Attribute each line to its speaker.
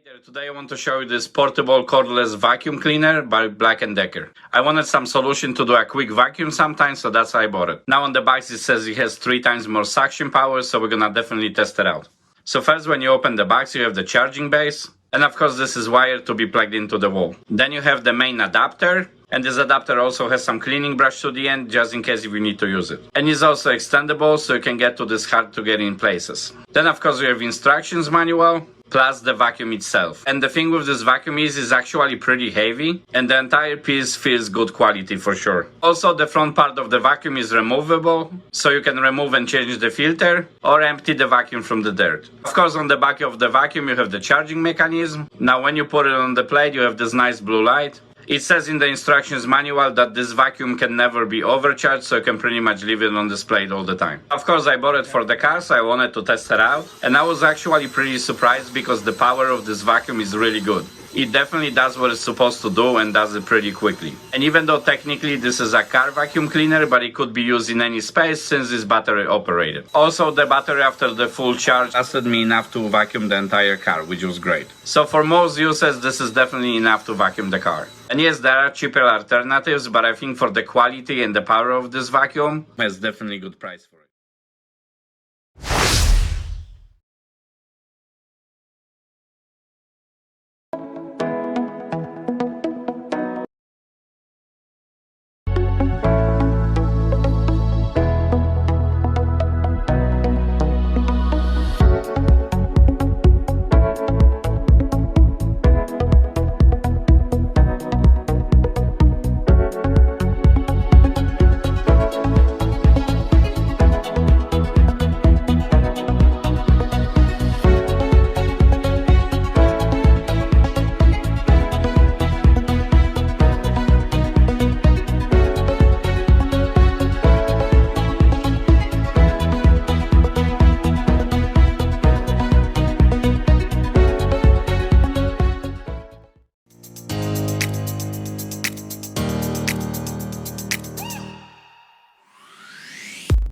Speaker 1: there, today I want to show you this portable cordless vacuum cleaner by BLACK+DECKER. I wanted some solution to do a quick vacuum sometimes, so that's why I bought it. Now on the box it says it has 3 times more suction power, so we're gonna definitely test it out. So first, when you open the box, you have the charging base, and of course this is wired to be plugged into the wall. Then you have the main adapter, and this adapter also has some cleaning brush to the end, just in case if you need to use it. And it's also extendable, so you can get to this hard to get in places. Then of course you have instructions manual, plus the vacuum itself. And the thing with this vacuum is it's actually pretty heavy, and the entire piece feels good quality for sure. Also, the front part of the vacuum is removable, so you can remove and change the filter or empty the vacuum from the dirt. Of course, on the back of the vacuum you have the charging mechanism. Now when you put it on the plate, you have this nice blue light. It says in the instructions manual that this vacuum can never be overcharged, so you can pretty much leave it on this plate all the time. Of course, I bought it for the car, so I wanted to test it out. And I was actually pretty surprised because the power of this vacuum is really good. It definitely does what it's supposed to do and does it pretty quickly. And even though technically this is a car vacuum cleaner, but it could be used in any space since it's battery operated. Also, the battery after the full charge lasted me enough to vacuum the entire car, which was great. So for most uses, this is definitely enough to vacuum the car. And yes, there are cheaper alternatives, but I think for the quality and the power of this vacuum, it's definitely a good price for it.